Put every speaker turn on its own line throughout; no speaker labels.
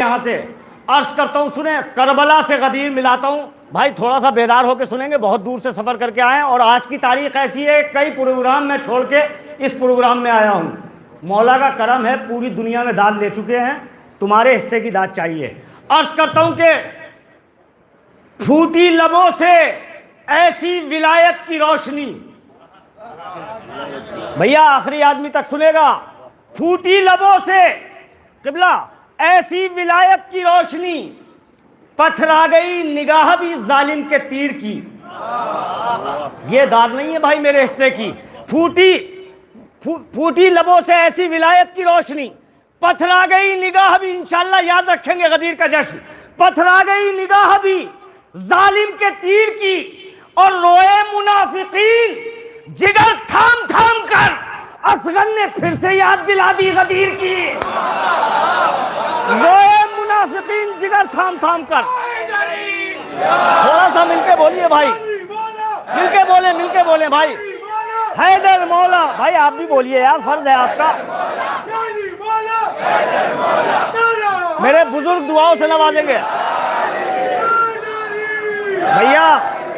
यहाँ से अर्ज करता हूँ, सुने, करबला से गदीर मिलाता हूँ भाई। थोड़ा सा बेदार होकर सुनेंगे, बहुत दूर से सफ़र करके आए हैं और आज की तारीख ऐसी है, कई प्रोग्राम में छोड़ के इस प्रोग्राम में आया हूँ। मौला का करम है, पूरी दुनिया में दाद ले चुके हैं, तुम्हारे हिस्से की दाद चाहिए। अर्ज करता हूँ कि फूटी लबों से ऐसी विलायत की रोशनी, भैया आखिरी आदमी तक सुनेगा, फूटी लबों से किबला ऐसी विलायत की रोशनी, पथरा गई निगाह भी जालिम के तीर की। ये दाद नहीं है भाई मेरे हिस्से की। फूटी लबों से ऐसी विलायत की रोशनी, पथरा गई निगाह भी, इंशाल्लाह याद रखेंगे गदीर का जश्न, पथरा गई निगाह भी जालिम के तीर की, और रोए मुनाफिकीन जिगर थाम थाम कर, असगर ने फिर से याद दिला दी गदीर की। रोए मुनाफिकीन जिगर थाम थाम कर। थोड़ा सा मिलके बोलिए भाई, मिलके बोले भाई। हैदर मौला, भाई आप भी बोलिए यार, फर्ज है आपका। मेरे बुजुर्ग दुआओं से नवाजेंगे। भैया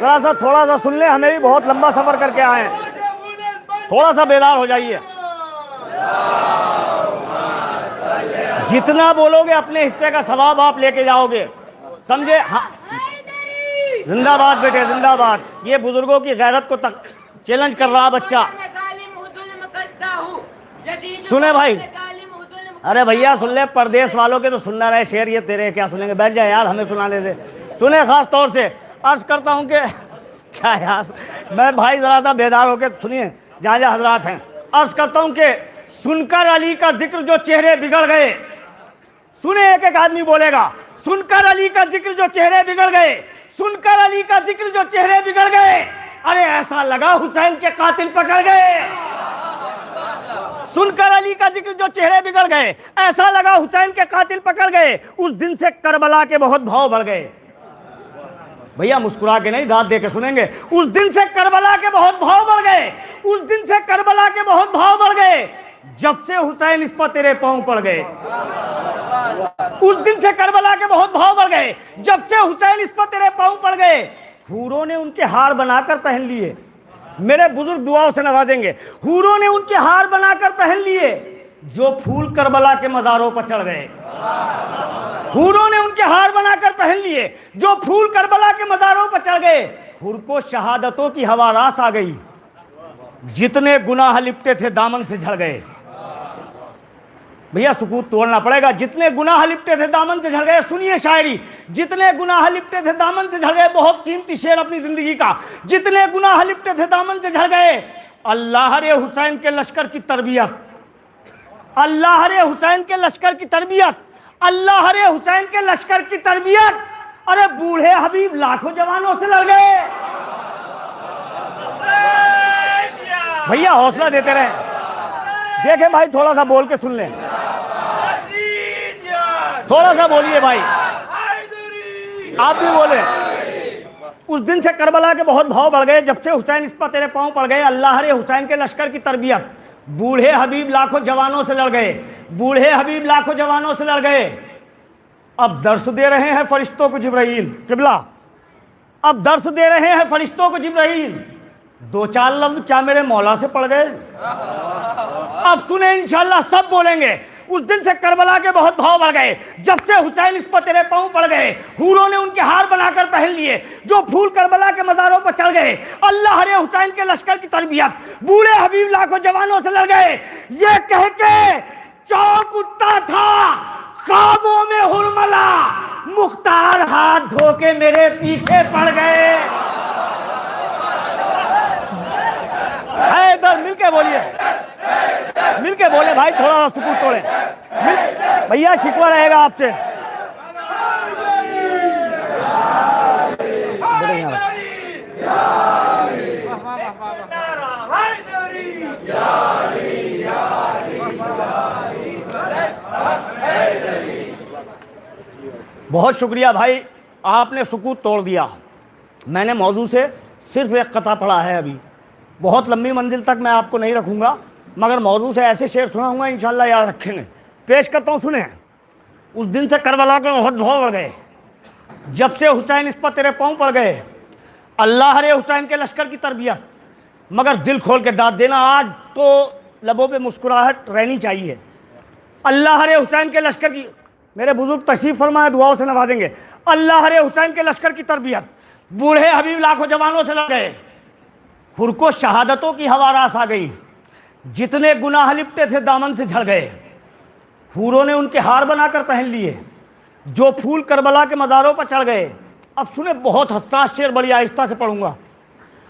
थोड़ा सा सुन ले, हमें भी बहुत लंबा सफर करके आए हैं, थोड़ा सा बेदार हो जाइए। जितना बोलोगे अपने हिस्से का सवाब आप लेके जाओगे, समझे? हाँ, जिंदाबाद बेटे जिंदाबाद। ये बुजुर्गों की गैरत को तक चैलेंज कर रहा बच्चा। सुने भाई, अरे भैया सुन ले, परदेश वालों के तो सुनना रहे शेर, ये तेरे क्या सुनेंगे? बैठ जाए यार, हमें सुनाने दे। सुने, खास तौर से अर्ज करता हूं कि क्या यार, मैं भाई जरा सा बेदार होकर सुनिए, जहाँ जहाँ हजरात हैं। अर्ज करता हूं कि सुनकर अली का जिक्र जो चेहरे बिगड़ गए, सुने एक एक आदमी बोलेगा, सुनकर अली का जिक्र जो चेहरे बिगड़ गए, सुनकर अली का जिक्र जो चेहरे बिगड़ गए, अरे ऐसा लगा हुसैन के कातिल पकड़ गए। सुनकर अली का जिक्र जो चेहरे बिगड़ गए, ऐसा लगा हुसैन के कातिल पकड़ गए। उस दिन से करबला के बहुत भाव बढ़ गए। भैया मुस्कुरा के नहीं, दाद दे के सुनेंगे। उस दिन से करबला के बहुत भाव बढ़ गए, उस दिन से करबला के बहुत भाव बढ़ गए, जब से हुसैन इस पर तेरे पांव पड़ गए। उस दिन से करबला के बहुत भाव बढ़ गए, जब से हुसैन इस पर तेरे पांव पड़ गए। हूरों ने उनके हार बनाकर पहन लिए, मेरे बुजुर्ग दुआओं से नवाजेंगे। हूरों ने उनके हार बनाकर पहन लिए, जो फूल करबला के मज़ारों पर चढ़ गए। हूरों ने उनके हार बनाकर पहन लिए, जो फूल करबला के मज़ारों पर चढ़ गए। हुर को शहादतों की हवा रास आ गई, जितने गुनाह लिपटे थे दामन से झड़ गए। भैया सुकूत तोड़ना पड़ेगा। जितने गुनाह लिपटे थे दामन से झड़ गए। सुनिए शायरी, जितने गुनाह लिपटे थे दामन से झड़ गए। बहुत कीमती शेर अपनी जिंदगी का। जितने गुनाह लिपटे थे दामन से झड़ गए, अल्लाह रे हुसैन के लश्कर की तरबियत, अल्लाह रे हुसैन के लश्कर की तरबियत, अल्लाह रे हुसैन के लश्कर की तरबियत। अरे बूढ़े हबीब लाखों जवानों से लड़ गए। भैया हौसला देते रहे। देखे भाई, थोड़ा सा बोल के सुन लें, थोड़ा सा बोलिए भाई, आप भी बोले। उस दिन से करबला के बहुत भाव बढ़ गए, जब से हुसैन इस पर तेरे पांव पड़ गए। अल्लाह रे हुसैन के लश्कर की तरबियत, बूढ़े हबीब लाखों जवानों से लड़ गए, बूढ़े हबीब लाखों जवानों से लड़ गए। अब दर्श दे रहे हैं फरिश्तों को जिब्राइल, किबला अब दर्श दे रहे हैं फरिश्तों को जिब्राइल। दो चार लफ्ज क्या मेरे मौला से पड़ गए? अब सुने, इंशाल्लाह सब बोलेंगे। उस दिन से करबला के बहुत भाव बढ़ गए, जब से हुसैन इस पर तेरे पांव पड़ गए। हूरों ने उनके हार बनाकर पहन लिए, जो फूल करबला के मज़ारों पर चढ़ गए। अल्लाह रे हुसैन के लश्कर की तरबियत, बूढ़े हबीब लाखों जवानों से लड़ गए। ये कह के चौंक उठता था ख्वाबों में हुरमला, मुख्तार हाथ धो के मेरे पीछे पड़ गए। इधर मिलके बोलिए, मिलके बोले भाई, थोड़ा सा सुकून तोड़े। भैया शिकवा रहेगा आपसे। बहुत शुक्रिया भाई, आपने सुकून तोड़ दिया। मैंने मौजू से सिर्फ एक कता पढ़ा है, अभी बहुत लंबी मंजिल तक मैं आपको नहीं रखूंगा, मगर मौजू से ऐसे शेर सुनाऊंगा, इंशाल्लाह याद रखेंगे। पेश करता हूँ, सुने। उस दिन से करबला के बहुत भाव बढ़ गए। जब से हुसैन इस पर तेरे पांव पड़ गए, अल्लाह रे हुसैन के लश्कर की तरबियत। मगर दिल खोल के दाद देना, आज तो लबों पे मुस्कुराहट रहनी चाहिए। अल्लाह रे हुसैन के लश्कर की, मेरे बुजुर्ग तशरीफ फरमाए, दुआओं से नवाजेंगे। अल्लाह रे हुसैन के लश्कर की तरबियत, बूढ़े हबीब लाखों जवानों से लड़ गए, हुर को शहादतों की हवा रास आ गई। जितने गुनाह लिपटे थे दामन से झड़ गए, हूरों ने उनके हार बनाकर पहन लिए। जो फूल करबला के मज़ारों पर चढ़ गए। अब सुने, बहुत हसास शेर, बड़ी आहिस्ता से पढ़ूंगा।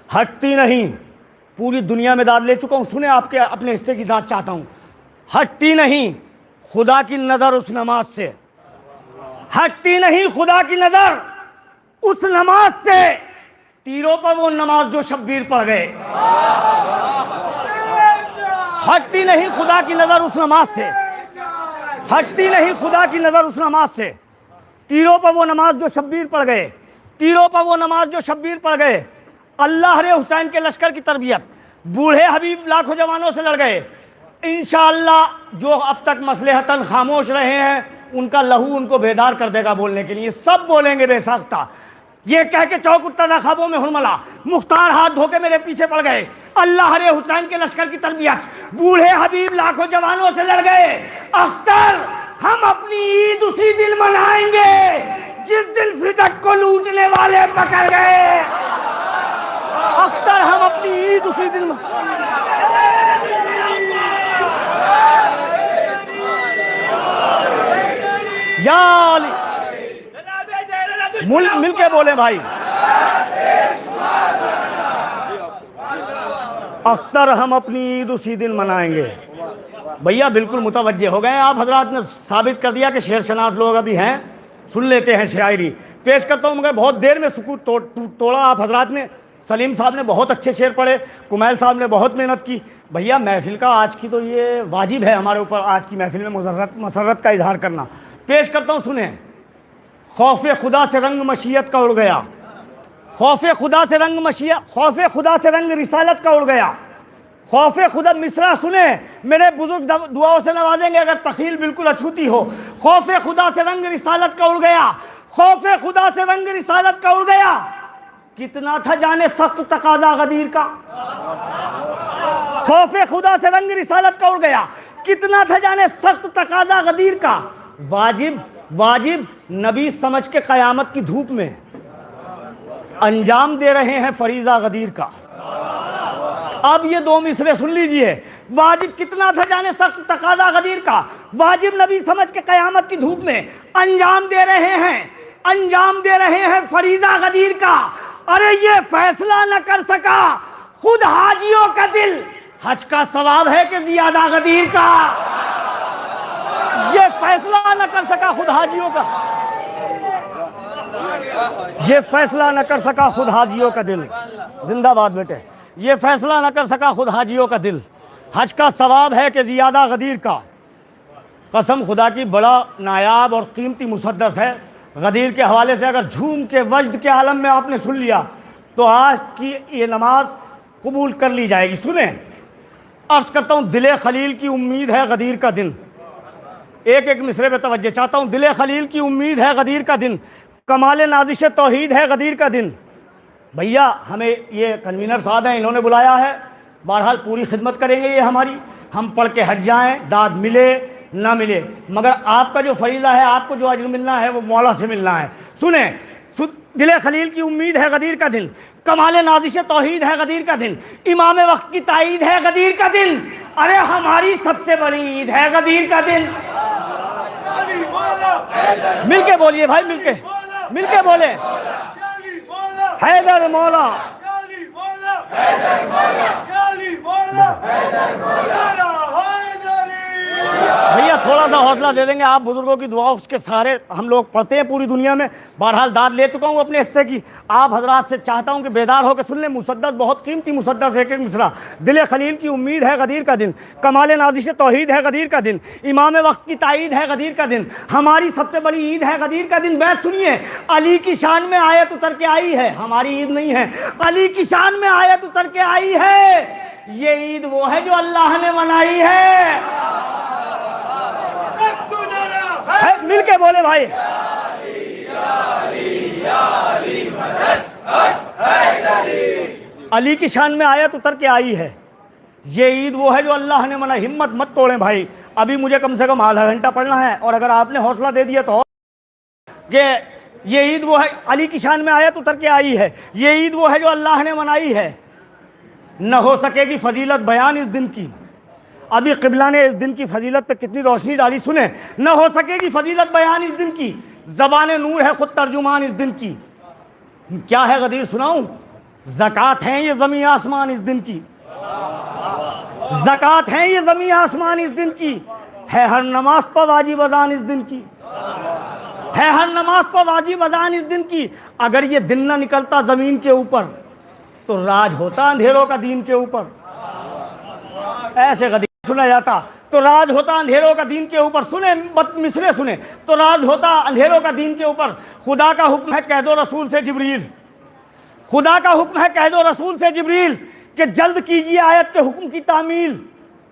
हटती नहीं, पूरी दुनिया में दाद ले चुका हूं, सुने आपके अपने हिस्से की दाद चाहता हूं। हटती नहीं खुदा की नज़र उस नमाज से, हटती नहीं खुदा की नज़र उस नमाज से, तीरों पर वो नमाज जो शब्बीर पढ़ गए। हटती नहीं खुदा की नज़र उस नमाज से, हटती नहीं खुदा की नज़र उस नमाज से, तीरों पर वो नमाज जो शब्बीर पड़ गए, तीरों पर वो नमाज जो शब्बीर पड़ गए। अल्लाह रे हुसैन के लश्कर की तरबियत, बूढ़े हबीब लाखों जवानों से लड़ गए। इंशाअल्लाह जो अब तक मसलहतन खामोश रहे हैं, उनका लहू उनको बेदार कर देगा बोलने के लिए। सब बोलेंगे बेसाख्ता। ये कह के चौक उठता ख्वाबों में हुरमला, मुख्तार हाथ धोके मेरे पीछे पड़ गए। अल्लाह रे हुसैन के लश्कर की तरबियत, बूढ़े हबीब लाखों जवानों से लड़ गए। अख्तर, हम अपनी ईद उसी दिन मनाएंगे जिस दिन फिदक को लूटने वाले पकड़ गए। अख्तर, हम अपनी ईद उसी दिन या मिल के बोले भाई। अख्तर, हम अपनी ईद उसी दिन मनाएंगे। भैया बिल्कुल मुतवज्जे हो गए आप हजरात ने साबित कर दिया कि शेर शनास लोग अभी हैं, सुन लेते हैं शायरी। पेश करता हूँ, मगर बहुत देर में सुकूत तोड़ा आप हजरात ने। सलीम साहब ने बहुत अच्छे शेर पढ़े, कुमैल साहब ने बहुत मेहनत की। भैया महफिल का आज की तो ये वाजिब है हमारे ऊपर, आज की महफिल में मसरत का इजहार करना। पेश करता हूँ, सुने। खौफे खुदा से रंग मशीयत का उड़ गया, खौफे खुदा से रंग मशीयत, खौफे खुदा से रंग रिसालत का उड़ गया। खौफे खुदा, मिसरा सुने, मेरे बुजुर्ग दुआओं से नवाजेंगे अगर तखील बिल्कुल अछूती हो। खौफे खुदा से रंग रिसालत का उड़ गया, खौफे खुदा से रंग रिसालत का उड़ गया। कितना था जाने सख्त तकाजा गदीर का। खौफे खुदा से रंग रिसालत का उड़ गया, कितना था जाने सख्त तकाजा गदीर का। वाजिब वाजिब नबी समझ के कयामत की धूप में अंजाम दे रहे हैं फरीजा गदीर का। अब ये दो मिसरे सुन लीजिए। वाजिब कितना था जाने सख्त तकाजा गदीर का, वाजिब नबी समझ के कयामत की धूप में अंजाम दे रहे हैं, अंजाम दे रहे हैं फरीजा गदीर का। अरे ये फैसला न कर सका खुद हाजियों का दिल, हज का सवाब है कि जियादा गदीर का। ये फैसला न कर सका खुद हाजियों का, ये फैसला न कर सका खुद हाजियों का दिल। जिंदाबाद बेटे। ये फैसला न कर सका खुद हाजियों का दिल, हज का सवाब है कि जियादा गदीर का। कसम खुदा की, बड़ा नायाब और कीमती मुसद्दस है। गदीर के हवाले से अगर झूम के वजद के आलम में आपने सुन लिया तो आज की ये नमाज कबूल कर ली जाएगी। सुने, अर्ज करता हूँ, दिले खलील की उम्मीद है गदीर का दिन। एक एक मिसरे पे तवज्जो चाहता हूँ। दिले खलील की उम्मीद है गदीर का दिन, कमाल नाजिश तौहीद है गदीर का दिन। भैया हमें ये कन्वीनर साहब हैं, इन्होंने बुलाया है, बहरहाल पूरी खिदमत करेंगे ये हमारी। हम पढ़ के हट जाएं, दाद मिले ना मिले, मगर आपका जो फरीज़ा है, आपको जो अजर मिलना है वो मौला से मिलना है। सुने, दिले खलील की उम्मीद है गदीर का दिन, कमाल नाजिश तौहीद है गदीर का दिन, इमाम वक्त की ताईद है गदीर का दिन। अरे हमारी सबसे बड़ी ईद है गदीर का दिन। मिलके बोलिए भाई, मिलके बोले। हैदर मौला, भैया थोड़ा सा हौसला दे देंगे आप बुजुर्गों की दुआ, उसके सहारे हम लोग पढ़ते हैं पूरी दुनिया में। बहरहाल दाद ले चुका हूँ अपने हिस्से की, आप हजरात से चाहता हूँ कि बेदार होकर सुन लें। मुसद्दस बहुत कीमती मुसद्दस, एक एक मिसरा। दिले खलील की उम्मीद है गदीर का दिन, कमाल नाजिश तौहीद है गदीर का दिन, इमाम वक्त की ताईद है गदीर का दिन, हमारी सबसे बड़ी ईद है गदीर का दिन। बैत सुनिए, अली की शान में आयत उतर के आई है, हमारी ईद नहीं है, अली की शान में आयत उतर के आई है। ये ईद वो है जो अल्लाह ने मनाई है। है, मिल के बोले भाई। अली की शान में आयत उतर के आई है। ये ईद वो है जो अल्लाह ने मना। हिम्मत मत तोड़ें भाई, अभी मुझे कम से कम आधा घंटा पढ़ना है, और अगर आपने हौसला दे दिया तो ये ईद वो है, अली की शान में आयत उतर के आई है। ये ईद वो है जो अल्लाह ने मनाई है, न हो सकेगी फजीलत बयान इस दिन की। अभी क़िबला ने इस दिन की फजीलत पे कितनी रोशनी डाली, सुने। न हो सकेगी फजीलत बयान इस दिन की, ज़बान नूर है खुद तर्जुमान इस दिन की। क्या है गदीर सुनाऊं? ज़कात है ये ज़मीन आसमान इस दिन की, ज़कात है ये ज़मीन आसमान इस दिन की, है हर नमाज पर वाजिब अज़ान इस दिन की, है हर नमाज पर वाजिब अज़ान इस दिन की। अगर ये दिन ना निकलता ज़मीन के ऊपर तो राज होता अंधेरों का दीन के ऊपर। ऐसे गदीर सुना जाता तो राज होता अंधेरों का दीन के ऊपर। सुने मिसरे सुने, तो राज होता अंधेरों का दीन के ऊपर। खुदा का हुक्म है कह दो रसूल से जिब्रील, खुदा का हुक्म है कह दो रसूल से जिब्रील कि जल्द कीजिए आयत के हुक्म की तामील।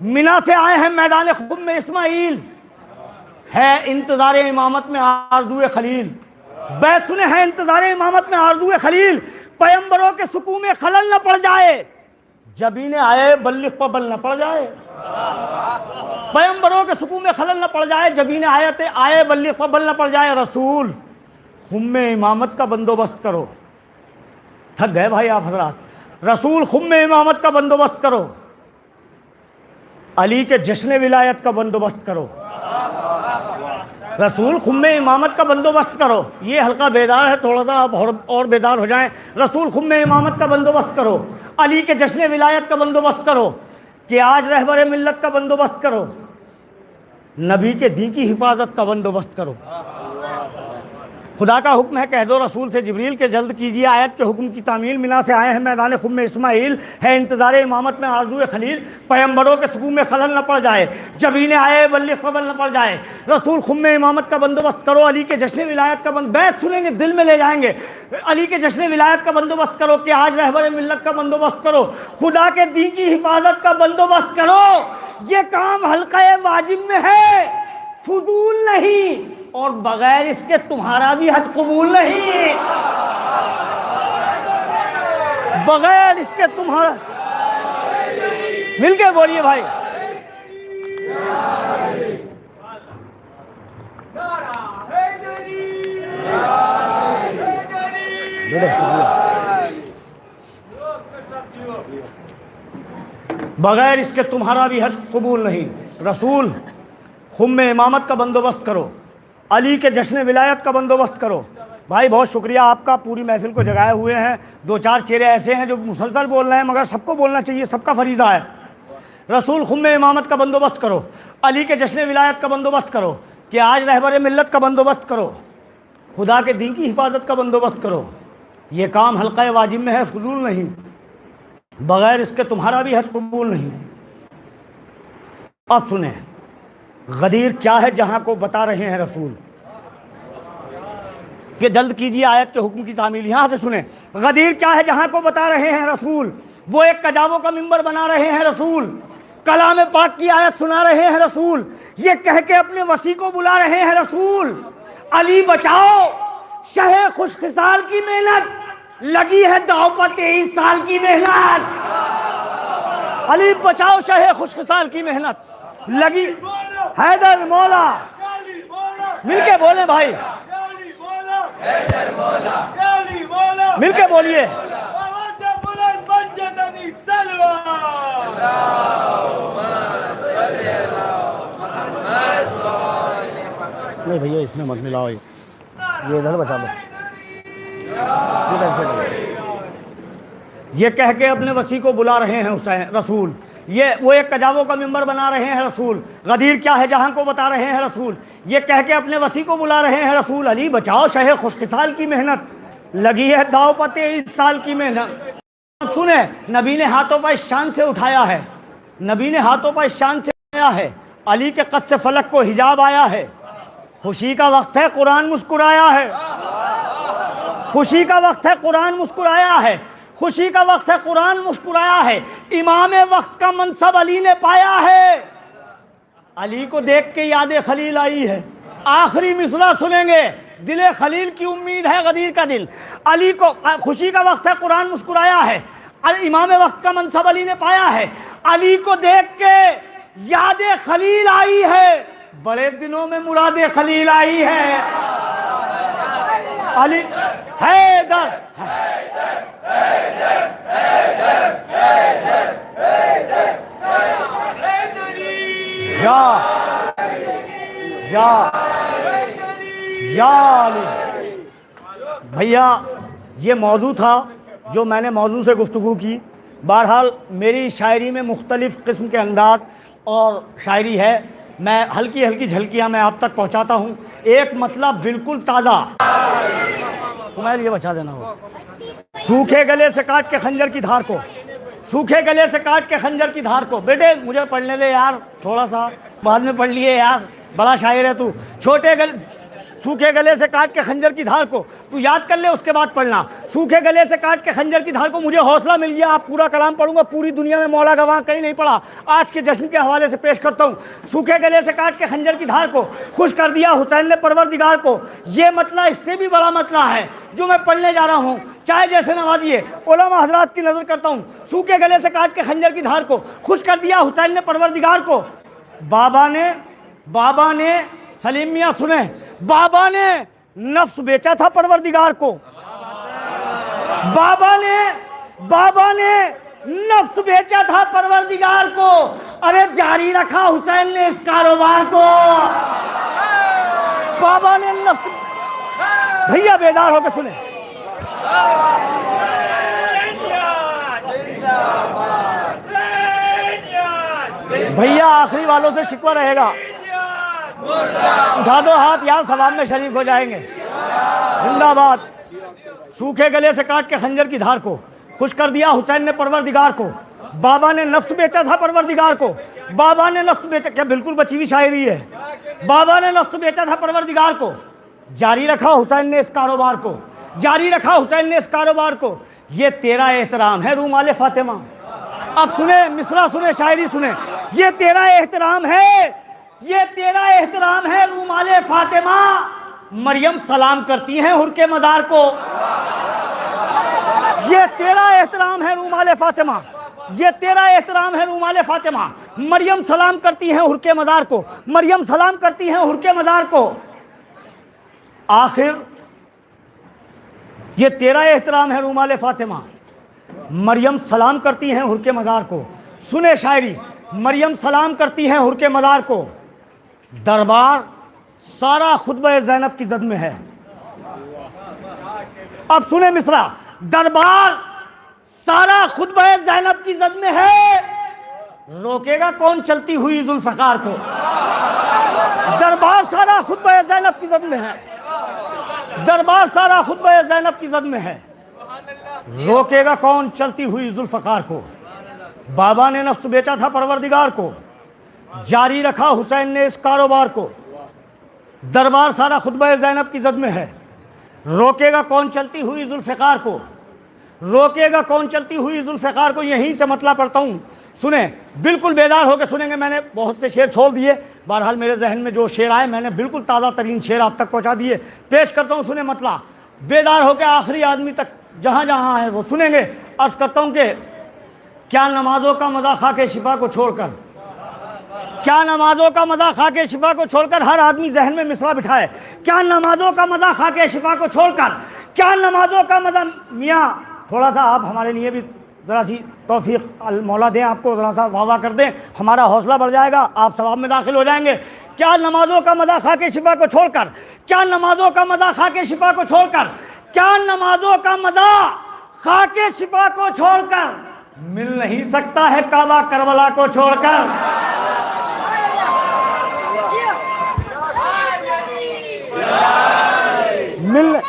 मिना से आए हैं मैदान खुद में इस्माइल, है इंतजार इमामत में आरज़ू खलील। बैत सुने, है इंतजार इमामत में आरज़ू खलील। पैगंबरों के सुकून में खलल न पड़ जाए, जबीने आए बल्लिग पर बल न पड़ जाए। पैगंबरों के सुकून में खलल न पड़ जाए, जबीने आए बल्लिग पर बल न पड़ जाए। रसूल खुम्मे इमामत का बंदोबस्त करो। थक गए भाई आप हजरात। रसूल खुम्मे इमामत का बंदोबस्त करो, अली के जश्न विलायत का बंदोबस्त करो। रसूल खुम्मे इमामत का बंदोबस्त करो। ये हल्का बेदार है, थोड़ा सा आप और बेदार हो जाएं। रसूल खुम्मे इमामत का बंदोबस्त करो, अली के जश्न विलायत का बंदोबस्त करो, कि आज रहबर मिल्लत का बंदोबस्त करो, नबी के दी की हिफाजत का बंदोबस्त करो। खुदा का हुक्म है कह दो रसूल से जिब्रील के जल्द कीजिए आयत के हुक्म की तामील। मिना से आए हैं मैदान खुद में इस्माइल, है इंतजार इमामत में आरज़ू खलील। पैगंबरों के सुकून में खलल न पड़ जाए, जबीने आए बल्लिग पर बल न पड़ जाए। रसूल खुद में इमामत का बंदोबस्त करो, अली के जश्न विलायत का बैत सुनेंगे दिल में ले जाएंगे। अली के जश्न विलायत का बंदोबस्त करो, कि आज रहबर मिल्लत का बंदोबस्त करो, खुदा के दी की हिफाजत का बंदोबस्त करो। ये काम हल्का वाजिब में है, फजूल नहीं, और बगैर इसके तुम्हारा भी हज कबूल नहीं। बगैर इसके तुम्हारा, मिलके बोलिए भाई। बगैर इसके तुम्हारा भी हज कबूल नहीं। रसूल खुम्मे इमामत का बंदोबस्त करो, अली के जश्न विलायत का बंदोबस्त करो। भाई बहुत शुक्रिया आपका, पूरी महफिल को जगाए हुए हैं। दो चार चेहरे ऐसे हैं जो मुसलसल बोल रहे हैं, मगर सबको बोलना चाहिए, सबका फरीज़ा है। रसूल खुम्मे इमामत का बंदोबस्त करो, अली के जश्न विलायत का बंदोबस्त करो, कि आज रहबर मिल्लत का बंदोबस्त करो, खुदा के दीन की हिफाजत का बंदोबस्त करो। ये काम हल्का वाजिब में है, फजूल नहीं, बगैर इसके तुम्हारा भी हज कबूल नहीं। अब सुने गदीर क्या है जहां को बता रहे हैं रसूल, कि जल्द कीजिए आयत के हुक्म की तामील। यहां से सुने गदीर क्या है जहां को बता रहे हैं रसूल। वो एक कजाबों का मिंबर बना रहे हैं रसूल, कलाम पाक की आयत सुना रहे हैं रसूल, ये कह के अपने वसी को बुला रहे हैं रसूल। अली बचाओ शहे खुशखिसाल की मेहनत, लगी है दाव पर 23 साल की मेहनत। अली बचाओ शहे खुशखिसाल की मेहनत, लगी हैदर मौला। मिलके बोले भाई, मिलके बोलिए। नहीं भैया इसमें मत मिलाओ, ये इधर बचा लो। ये कह के अपने वसी को बुला रहे हैं हुसैन रसूल, ये वो एक कजाबों का मिंबर बना रहे हैं रसूल। गदीर क्या है जहां को बता रहे हैं रसूल, ये कह के अपने वसी को बुला रहे हैं रसूल। अली बचाओ शहे खुशकिसाल की मेहनत, लगी है दाव पर 23 साल की मेहनत। सुने नबी ने हाथों पर इस शान से उठाया है, नबी ने हाथों पर इस शान से उठाया है। अली के कद से फलक को हिजाब आया है, खुशी का वक्त है कुरान मुस्कुराया है, खुशी का वक्त है कुरान मुस्कुराया है, खुशी का वक्त है कुरान मुस्कुराया है। इमाम वक्त का मनसब अली ने पाया है, अली को देख के याद खलील आई है। आखिरी मिसरा सुनेंगे, दिले खलील की उम्मीद है गदीर का दिल। अली को खुशी का वक्त है, कुरान मुस्कुराया है, इमाम वक्त का मनसब अली ने पाया है। अली को देख के यादें खलील आई है, बड़े दिनों में मुरादे खलील आई है। अली हैदर या अली। भैया ये मौजू था जो मैंने मौजू से गुफ्तगू की। बहरहाल मेरी शायरी में मुख्तलिफ़ किस्म के अंदाज और शायरी है, मैं हल्की हल्की झलकियाँ मैं आप तक पहुँचाता हूँ। एक मतलब बिल्कुल ताज़ा, तुम्हारे लिए बचा देना हो। सूखे गले से काट के खंजर की धार को, सूखे गले से काट के खंजर की धार को। बेटे मुझे पढ़ने दे यार, थोड़ा सा बाद में पढ़ लिए यार, बड़ा शायर है तू। सूखे गले से काट के खंजर की धार को तू याद कर ले, उसके बाद पढ़ना। सूखे गले से काट के खंजर की धार को, मुझे हौसला मिल गया, आप पूरा कलाम पढ़ूंगा। पूरी दुनिया में मौला गवाह कहीं नहीं पढ़ा, आज के जश्न के हवाले से पेश करता हूँ। सूखे गले से काट के खंजर की धार को खुश कर दिया हुसैन ने परवरदिगार को। ये मतला इससे भी बड़ा मतला है जो मैं पढ़ने जा रहा हूँ, चाहे जैसे नवाजिए। उलमा हजरात की नजर करता हूँ। सूखे गले से काट के खंजर की धार को खुश कर दिया हुसैन ने परवरदिगार को। बाबा ने सलीम मियाँ सुने, बाबा ने नफ्स बेचा था परवरदिगार को। बाबा ने नफ्स बेचा था परवरदिगार को। अरे जारी रखा हुसैन ने इस कारोबार को। बाबा ने नफ्स, भैया बेदार होकर सुने। भैया आखिरी वालों से शिकवा रहेगा, उठा दो हाथ यार, सवाब में शरीक हो जाएंगे। जिंदाबाद। सूखे गले से काट के खंजर की धार को खुश कर दिया हुसैन ने परवरदिगार को। बाबा ने नफ्स बेचा था परवरदिगार को। बाबा ने नफ्स बेचा, क्या बिल्कुल बची हुई शायरी है। बाबा ने नफ्स बेचा था परवरदिगार को। जारी रखा हुसैन ने इस कारोबार को, जारी रखा हुसैन ने इस कारोबार को। ये तेरा एहतराम है रूमाले फातिमा। अब सुने मिसरा सुने, शायरी सुने। ये तेरा एहतराम है, ये तेरा एहतराम है रूमाले फातिमा। मरियम सलाम करती हैं हुर के मज़ार को। ये तेरा एहतराम है रूमाले फातिमा, ये तेरा एहतराम है रूमाले फातिमा। मरियम सलाम करती हैं हुर के मज़ार को, मरियम सलाम करती हैं हुर के मज़ार को। आखिर ये तेरा एहतराम है रूमाले फातिमा, मरियम सलाम करती हैं हुर के मज़ार को। सुने शायरी, मरियम सलाम करती हैं हुर के मज़ार को। दरबार सारा खुतबा ज़ैनब की जद में है। अब सुने मिसरा, दरबार सारा खुतबा ज़ैनब की जद में है, रोकेगा कौन चलती हुई जुल्फ़कार को। दरबार सारा खुतबा ज़ैनब की जद में है, दरबार सारा खुतबा ज़ैनब की जद में है, रोकेगा कौन चलती हुई जुल्फ़कार को। बाबा ने नफ्स बेचा था परवरदिगार को, जारी रखा हुसैन ने इस कारोबार को। दरबार सारा खुतबा ज़ैनब की जद में है, रोकेगा कौन चलती हुई जुल्फ़कार को, रोकेगा कौन चलती हुई जुल्फ़कार को। यहीं से मतला पढ़ता हूँ, सुने बिल्कुल बेदार होकर सुनेंगे। मैंने बहुत से शेर छोड़ दिए, बहरहाल मेरे जहन में जो शेर आए मैंने बिल्कुल ताज़ा तरीन शेर आप तक पहुँचा दिए। पेश करता हूँ, सुने मतला बेदार होकर आखिरी आदमी तक जहाँ जहाँ है वो सुनेंगे। अर्ज़ करता हूँ कि क्या नमाजों का मज़ा खा के शिफा को छोड़कर, क्या नमाजों का मज़ा खा के शिफा को छोड़कर, हर आदमी जहन में मिसरा बिठाए। क्या नमाजों का मज़ा खा के शिफा को छोड़कर, क्या नमाजों का मज़ा। मियाँ थोड़ा सा आप हमारे लिए भी ज़रा सी तौफीक मौला दें, आपको ज़रा सा वादा कर दें, हमारा हौसला बढ़ जाएगा, आप सवाब में दाखिल हो जाएंगे। क्या नमाजों का मज़ा खा के शिफा को छोड़कर, क्या नमाजों का मज़ा खा के शिफा को छोड़कर, क्या नमाजों का मज़ा खा के शिफा को छोड़कर, मिल नहीं सकता है काबा करबला को छोड़कर। मिल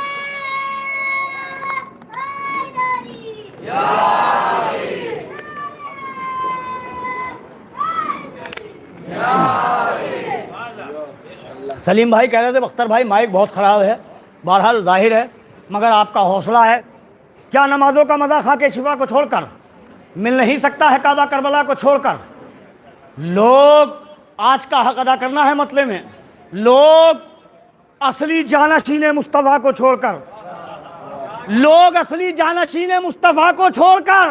सलीम भाई कह रहे थे बख्तर भाई माइक बहुत ख़राब है, बहरहाल जाहिर है मगर आपका हौसला है। क्या नमाजों का मज़ा खा के शिफा को छोड़कर, मिल नहीं सकता है काबा करबला को छोड़कर। लोग आज का हक अदा करना है मतले में, लोग असली जानशीन मुस्तफ़ा को छोड़कर, लोग असली जानशीन मुस्तफ़ा को छोड़कर,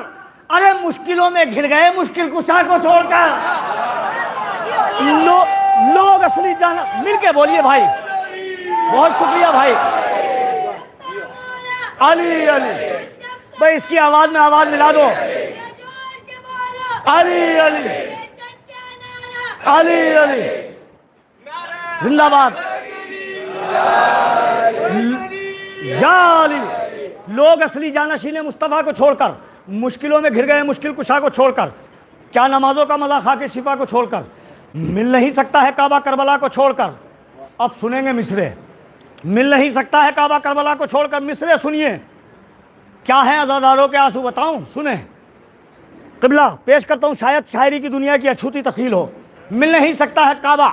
अरे मुश्किलों में घिर गए मुश्किल कुशा को छोड़कर, लोग असली जाना, मिलके बोलिए भाई, बहुत शुक्रिया भाई। अली अली भाई, इसकी आवाज में आवाज मिला दो। अली अली अली अली जिंदाबाद। या अली, लोग असली जानशीन मुस्तफ़ा को छोड़कर, मुश्किलों में घिर गए मुश्किल कुशा को छोड़कर, क्या नमाजों का मज़ा खा के शिफा को छोड़कर, मिल नहीं सकता है काबा करबला को छोड़कर। अब सुनेंगे मिसरे, मिल नहीं सकता है काबा करबला को छोड़कर। मिसरे सुनिए, क्या है अज़ादारों के आंसू, बताऊं, सुने। क़िबला पेश करता हूं, शायद शायरी की दुनिया की अछूती तख़ील हो। मिल नहीं सकता है काबा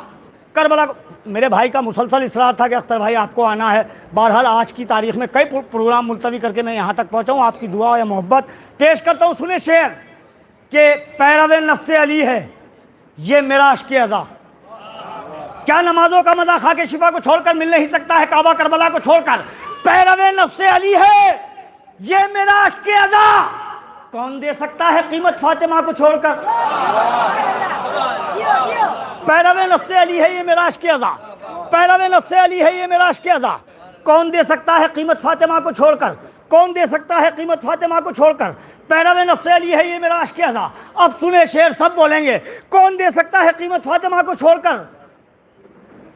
करबला को। मेरे भाई का मुसलसल इसरार था कि अख्तर भाई आपको आना है। बहरहाल आज की तारीख में कई प्रोग्राम मुलतवी करके मैं यहाँ तक पहुँचा हूँ, आपकी दुआ या मोहब्बत पेश करता हूँ। सुने शेर के पैरवे नफ्से अली है ये मेरा अश्क़े अज़ा, क्या नमाजों का मज़ा खा के शिफा को छोड़कर, मिल नहीं सकता है काबा करबला को छोड़कर। पैरवे नफ्से अली है ये मेरा अश्क़े अज़ा, कौन दे सकता है कीमत फातिमा को छोड़कर। पैरवे नफ्से अली है ये मेरा अश्क़े अज़ा, पैरवे नफ्से अली है ये मेरा अश्क़े अज़ा, कौन दे सकता है कीमत फातिमा को छोड़कर, कौन दे सकता है कीमत फातिमा को छोड़कर। पैरवे नफ्से अली है ये मेरा अश्क़े अज़ा। अब सुने शेर, सब बोलेंगे, कौन दे सकता है कीमत फातिमा को छोड़कर।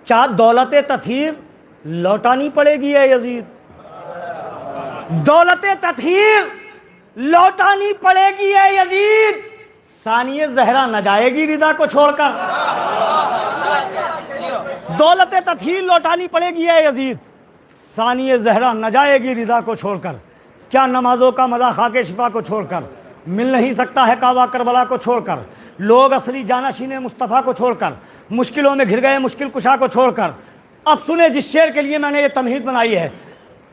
क्या दौलत तथहीर लौटानी पड़ेगी है यजीद, दौलत तथहीर लौटानी पड़ेगी है यजीद, सानिए ज़हरा न जाएगी रिदा को छोड़कर। दौलत तथहीर लौटानी पड़ेगी है यजीद, सानिए ज़हरा न जाएगी रिदा को छोड़कर। क्या नमाजों का मज़ा खा के शिफा को छोड़कर, मिल नहीं सकता है काबा करबला को छोड़कर। लोग असली जानशीन मुस्तफ़ा को छोड़कर, मुश्किलों में घिर गए मुश्किल कुशा को छोड़कर। अब सुने जिस शेर के लिए मैंने ये तमहीद बनाई है,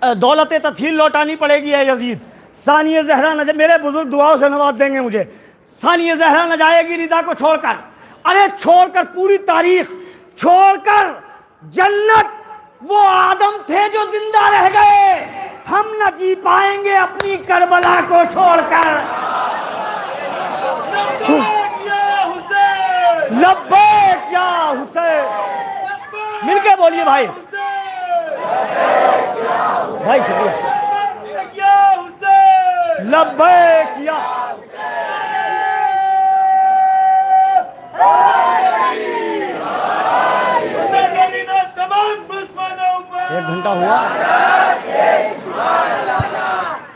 दौलत तथहीर लौटानी पड़ेगी है यजीद, सानिए ज़हरा न, मेरे बुजुर्ग दुआओं से नवाज देंगे मुझे, सानिए ज़हरा न जाएगी रिदा को छोड़कर। अरे छोड़कर पूरी तारीख, छोड़कर जन्नत, वो आदम थे जो जिंदा रह गए, हम न जी पाएंगे अपनी करबला को छोड़कर। लब्बैक या हुसैन, मिलके बोलिए भाई, भाई शुक्रिया। लब्बैक या एक घंटा हुआ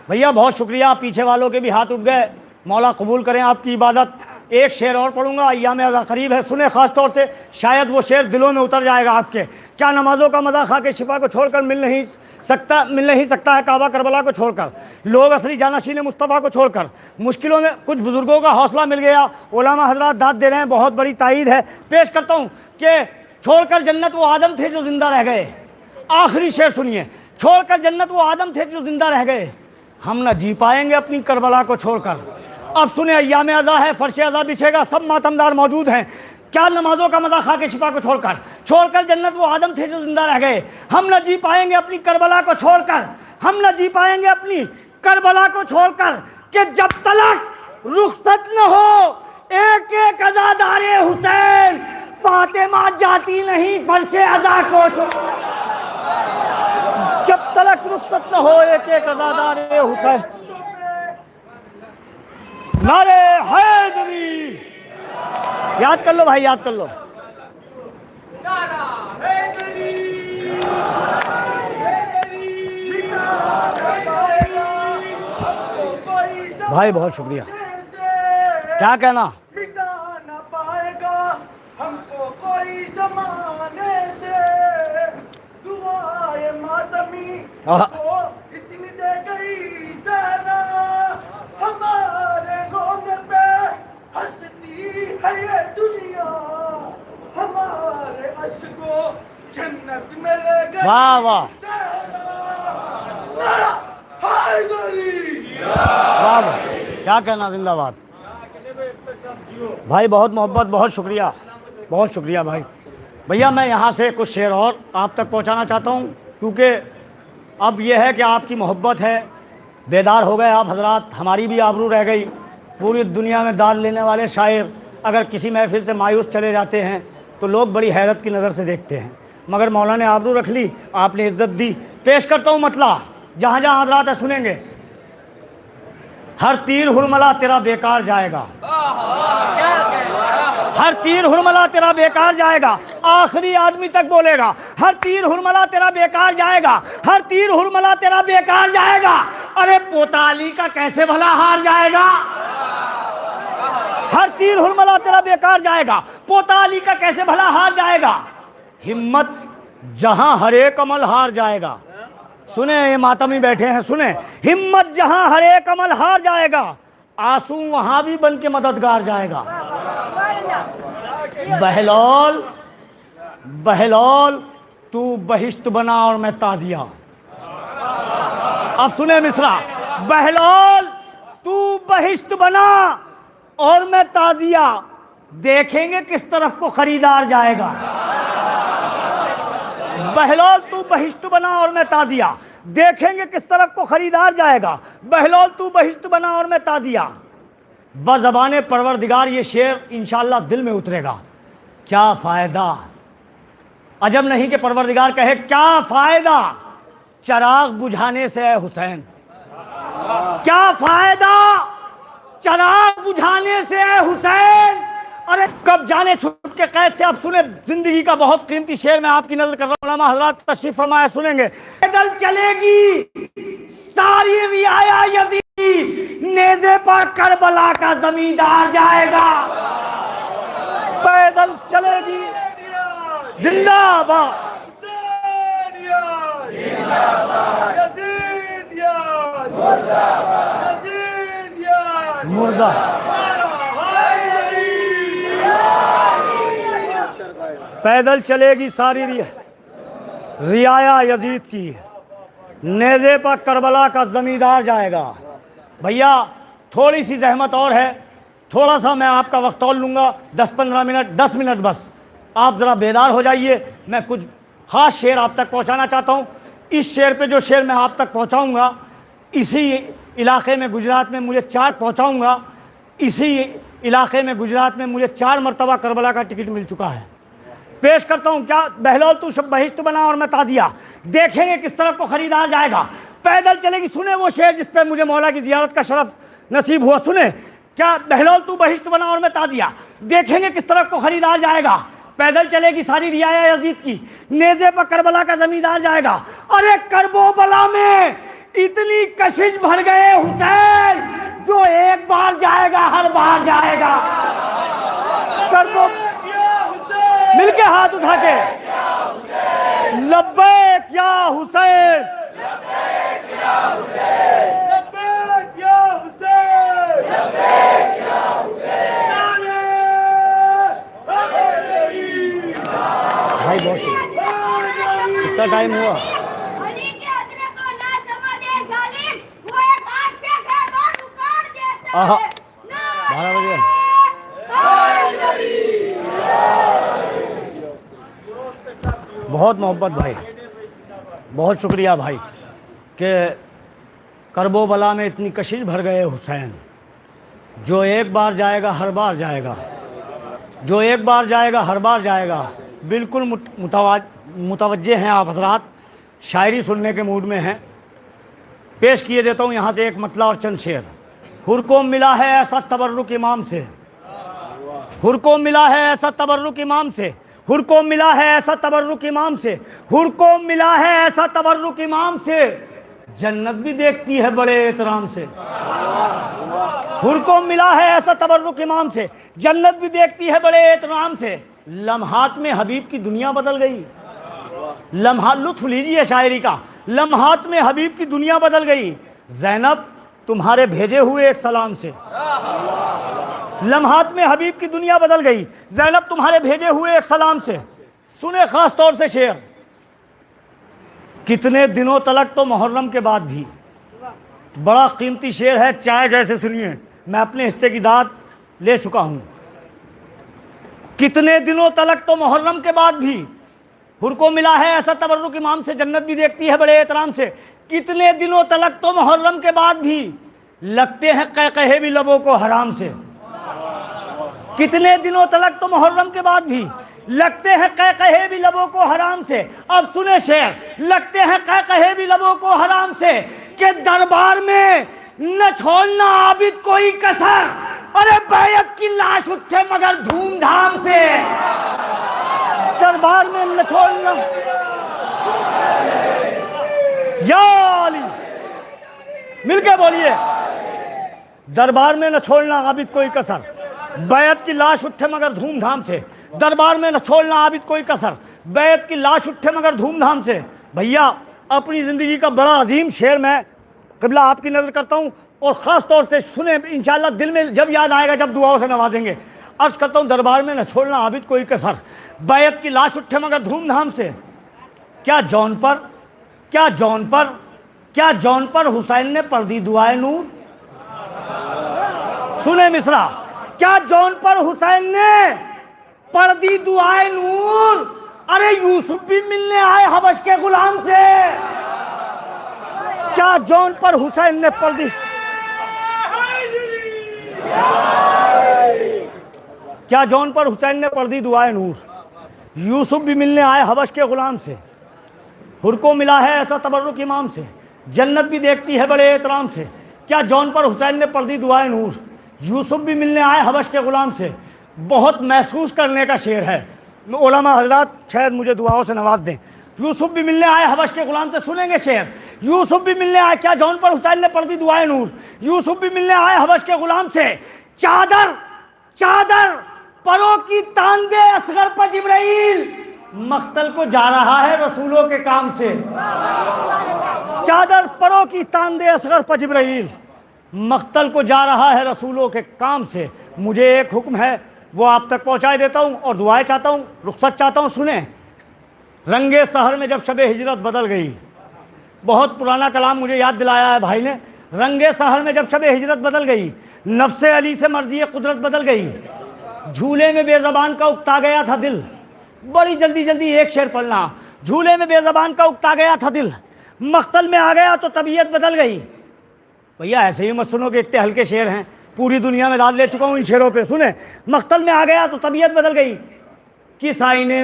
भैया, बहुत शुक्रिया। पीछे वालों के भी हाथ उठ गए, मौला कबूल करें आपकी इबादत। एक शेर और पढ़ूंगा, अय्याम अज़ा करीब है, सुने खास तौर से, शायद वो शेर दिलों में उतर जाएगा आपके। क्या नमाजों का मज़ा खा के शिफा को छोड़कर, मिल नहीं सकता है काबा करबला को छोड़कर। लोग असली जानशीन मुस्तफ़ा को छोड़कर, मुश्किलों में कुछ बुजुर्गों का हौसला मिल गया, उलमा हजरात दाद दे रहे हैं, बहुत बड़ी ताईद है। पेश करता हूँ कि छोड़कर जन्नत वो आदम थे जो जिंदा रह गए। आखिरी शेर सुनिए, छोड़कर जन्नत वो आदम थे जो जिंदा रह गए, हम न जी पाएंगे अपनी करबला को छोड़कर। अब सुने, अय्याम अज़ा है, फर्श अज़ा बिछेगा, सब मातमदार मौजूद हैं। क्या नमाजों का मज़ा खा के शिफा को छोड़कर जन्नत वो आदम थे जो जिंदा रह गए, हम न जी पाएंगे अपनी करबला को छोड़कर, हम न जी पाएंगे अपनी करबला को छोड़कर। कि जब तलक रुखसत न हो एक एक अज़ादारे हुसैन, फातिमा जाती नहीं फर्श अज़ा को। जब तलक रुखसत न हो एक एक अज़ादारे हुसैन, नारे हैदरी, याद कर लो भाई, याद कर लो। भाई बहुत शुक्रिया। क्या कहना,
मिटा ना पाएगा हमको कोई ज़माने से, दुआए मातमी को इतनी दे गई ज़रा, हमारे रोने पे हंसती है ये दुनिया, हमारे अश्क को जन्नत में ले गई।
वाह वाह वाह वाह, क्या कहना, जिंदाबाद भाई, बहुत मोहब्बत, बहुत शुक्रिया भाई। भैया मैं यहाँ से कुछ शेर और आप तक पहुँचाना चाहता हूँ, क्योंकि अब यह है कि आपकी मोहब्बत है, बेदार हो गए आप हजरात, हमारी भी आबरू रह गई। पूरी दुनिया में दाद लेने वाले शायर अगर किसी महफिल से मायूस चले जाते हैं तो लोग बड़ी हैरत की नज़र से देखते हैं, मगर मौला ने आबरू रख ली, आपने इज्जत दी। पेश करता हूँ मतला, जहाँ जहाँ हजरात है सुनेंगे। हर तीर हुरमला तेरा बेकार जाएगा, हर तीर हुरमला तेरा बेकार जाएगा, आखिरी आदमी तक बोलेगा। हर तीर हुरमला तेरा बेकार जाएगा, हर तीर हुरमला तेरा बेकार जाएगा। अरे पोता अली का कैसे भला हार जाएगा, हर तीर हुरमला तेरा बेकार जाएगा, पोता अली का कैसे भला हार जाएगा। हिम्मत जहां हरे कमल हार जाएगा, सुने ये मातमी बैठे हैं, सुने। हिम्मत जहां हरे कमल हार जाएगा, आंसू वहां भी बन के मददगार जाएगा। बहलौल बहलौल तू बहिश्त बना और मैं ताजिया। अब सुने मिसरा, बहलौल तू बहिश्त बना और मैं ताजिया, देखेंगे किस तरफ को खरीदार जाएगा। बहलौल तू बहिश्त बना और मैं ताजिया, देखेंगे किस तरफ को खरीदार जाएगा। बहलौल तू बहिश्त बना और मैं ताजिया, बज़बाने परवरदिगार ये शेर इंशाअल्लाह दिल में उतरेगा। क्या फ़ायदा, अजब नहीं कि परवरदिगार कहे क्या फ़ायदा चराग बुझाने से है हुसैन, क्या फ़ायदा चराग बुझाने से है हुसैन। अरे कब जाने छुट के कैद से। अब सुने जिंदगी का बहुत कीमती शेर मैं आपकी नजर कर रहा हूँ, उलमा हजरात तशरीफ फरमाया, सुनेंगे। पैदल चलेगी सारी रियाया यजीद, नेज़े पर करबला का जमींदार जाएगा। पैदल चलेगी जिंदाबाद मुर्दा। पैदल चलेगी सारी रियाया यजीद की, नेज़े पर करबला का जमींदार जाएगा। भैया थोड़ी सी जहमत और है, थोड़ा सा मैं आपका वक्त तौल लूँगा, 10-15 मिनट, 10 मिनट बस। आप ज़रा बेदार हो जाइए, मैं कुछ ख़ास शेर आप तक पहुँचाना चाहता हूँ। इस शेर पे जो शेर मैं आप तक पहुँचाऊँगा, इसी इलाके में गुजरात में मुझे 4 पहुँचाऊँगा, इसी इलाके में गुजरात में मुझे 4 मरतबा करबला का टिकट मिल चुका है। पेश करता हूँ, क्या बहलौल तू बहिश्त बना और मैं ताजिया, देखेंगे किस तरफ को खरीदार जाएगा। पैदल चलेगी, सुने वो शेर जिस पे मुझे मौला की जियारत का शरफ नसीब हुआ, सुने। क्या बहलौल तू बहिश्त बना और मैं ताजिया, देखेंगे किस तरफ को खरीदार जाएगा। पैदल चलेगी सारी रियाया यजीद की, नेज़े पर करबला का जमींदार जाएगा। अरे करबो बला में इतनी कशिश भर गए हुसैन, जो एक बार जाएगा हर बार जाएगा। करबो मिलके हाथ उठा के लब्बैक या हुसैन, भाई बहुत कितना टाइम हुआ। आहा 12 बजे। बहुत मोहब्बत भाई, बहुत शुक्रिया भाई कि करबो बला में इतनी कशिश भर गए हुसैन, जो एक बार जाएगा हर बार जाएगा, जो एक बार जाएगा हर बार जाएगा। बिल्कुल मुतवज्जे हैं आप हजरात, शायरी सुनने के मूड में हैं। पेश किए देता हूँ यहाँ से एक मतला और चंद शेर। हुर को मिला है ऐसा तबर्रुक इमाम से, हुर को मिला है ऐसा तबर्रुक इमाम से, हुर को मिला है ऐसा तबर्रुक इमाम से, हुर को मिला है ऐसा तबर्रुक इमाम से, जन्नत भी देखती है बड़े एहतराम से। हुर को मिला है ऐसा तबर्रुक इमाम से, जन्नत भी देखती है बड़े एहतराम से। लम्हात में हबीब की दुनिया बदल गई, लम्हा लुत्फ लीजिए शायरी का। लम्हात में हबीब की दुनिया बदल गई, ज़ैनब तुम्हारे भेजे हुए एक सलाम से। लम्हात में हबीब की दुनिया बदल गई, ज़ैनब तुम्हारे भेजे हुए एक सलाम से। सुने खास तौर से शेर, कितने दिनों तलक तो मुहर्रम के बाद भी, बड़ा कीमती शेर है, चाय जैसे सुनिए। मैं अपने हिस्से की दाद ले चुका हूँ। कितने दिनों तलक तो मुहर्रम के बाद भी हुर को मिला है ऐसा तबर्रुक इमाम से, जन्नत भी देखती है बड़े एहतराम से। कितने दिनों तलक तो मुहर्रम के बाद भी लगते हैं कहे भी लबों को हराम से। कितने दिनों तलक तो मुहर्रम के बाद भी लगते हैं कहे भी लबों को हराम से। अब सुने शेर, लगते हैं कहे भी लबों को हराम से कि दरबार में न छोड़ना आबिद कोई कसर, अरे बैयत की लाश उठे मगर धूमधाम से। दरबार में न छोड़ना, या अली मिलके बोलिए, दरबार में न छोड़ना आबिद कोई कसर, बैयत की लाश उठे मगर धूमधाम से। दरबार में न छोड़ना आबिद कोई कसर, बैयत की लाश उठे मगर धूमधाम से। भैया अपनी जिंदगी का बड़ा अजीम शेर मैं क़िबला आपकी नजर करता हूँ, और ख़ास तौर से सुने इंशाअल्लाह, दिल में जब याद आएगा जब दुआओं से नवाजेंगे। अर्ज करता हूँ, दरबार में न छोड़ना आबिद कोई कसर, बैयत की लाश उठे मगर धूमधाम से। क्या जौन पर हुसैन ने पढ़ दी दुआए नूर। सुने मिसरा, क्या जौन पर हुसैन ने पढ़ दी दुआए नूर, अरे यूसुफ भी मिलने आए हबश के गुलाम से। क्या जौन पर हुसैन ने पढ़ दी, क्या जौन पर हुसैन ने पढ़ दी दुआए नूर, यूसुफ भी मिलने आए हबश के गुलाम से। हुर को मिला है ऐसा तबर्रुक इमाम से, जन्नत भी देखती है बड़े एहतराम से। क्या जौन पर हुसैन ने पढ़ दी दुआए नूर, यूसुफ भी मिलने आए हबश के गुलाम से। बहुत महसूस करने का शेर है, उलमा हजरात शायद मुझे दुआओं से नवाज दें। यूसुफ भी मिलने आए हबश के गुलाम से, सुनेंगे शेर। यूसुफ भी मिलने आए, क्या जौन पर हुसैन ने पढ़ दी दुआए नूर, यूसुफ भी मिलने आए हबश के गुलाम से। चादर परों की तान दे असगर पर जिब्राइल, मख्तल को जा रहा है रसूलों के काम से। चादर परों की तान दे असगर पर जिब्राइल, मख्तल को जा रहा है रसूलों के काम से। मुझे एक हुक्म है वो आप तक पहुंचाए देता हूं और दुआएं चाहता हूं, रुखसत चाहता हूं। सुने, रंगे सहर में जब शबे हिजरत बदल गई, बहुत पुराना कलाम मुझे याद दिलाया है भाई ने। रंगे सहर में जब शबे हिजरत बदल गई, नफ्से अली से मर्जी कुदरत बदल गई। झूले में बेज़बान का उकता गया था दिल, बड़ी जल्दी जल्दी एक शेर पढ़ना। झूले में बेज़बान का उकता गया था दिल, मख्तल में आ गया तो तबीयत बदल गई। भैया ऐसे ही मत सुनो कि इतने हल्के शेर हैं, पूरी दुनिया में दाद ले चुका हूँ इन शेरों पे। सुने, मख्तल में आ गया तो तबीयत बदल गई, किस आईने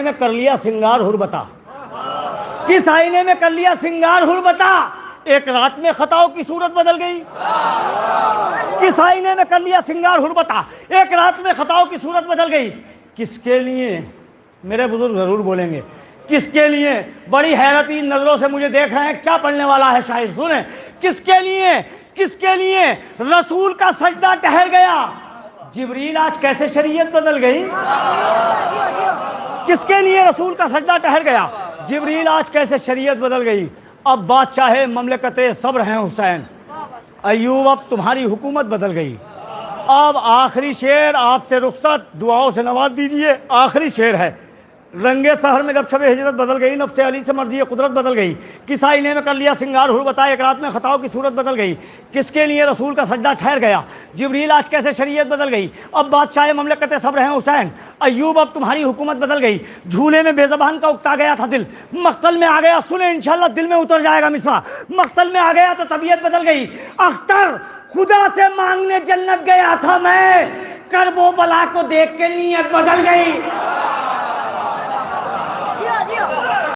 में कर लिया सिंगार हुर्बता, किस आईने में कर लिया सिंगार हुर्बता, एक रात में खताओं की सूरत बदल गई। किस आईने में कर लिया सिंगार हुर्बता, एक रात में खताओं की सूरत बदल गई। किसके लिए, मेरे बुजुर्ग जरूर बोलेंगे, किसके लिए? बड़ी हैरती नजरों से मुझे देख रहे हैं, क्या पढ़ने वाला है शायद। सुने, किसके लिए रसूल का सजदा ठहर गया, जिब्रील आज कैसे शरीयत बदल गई। किसके लिए रसूल का सजदा ठहर गया, जिब्रील आज कैसे शरीयत बदल गई। अब बादशाह ममलकते सब्र हैं हुसैन, अय्यूब अब तुम्हारी हुकूमत बदल गई। अब आखिरी शेर आपसे रुखसत, दुआओं से नवाज दीजिए। आखिरी शेर है, रंगे सहर में जब शबे हिजरत बदल गई, नफ्से अली से मर्जी कुदरत बदल गई। किस आईने में कर लिया सिंगार हुर्बता, एक रात में खताओं की सूरत बदल गई। किसके लिए रसूल का सजदा ठहर गया, जिब्रील आज कैसे शरीयत बदल गई। अब बादशाह ममलकत सब्र हैं हुसैन, अय्यूब अब तुम्हारी हुकूमत बदल गई। झूले में बेज़बान का उकता गया था दिल, मख्तल में आ गया। सुने इंशाल्लाह दिल में उतर जाएगा मिसरा, मख्तल में आ गया तो तबीयत बदल गई। अख्तर खुदा से मांगने जन्नत गया था मैं, करबो बला को देख के नीयत बदल गई।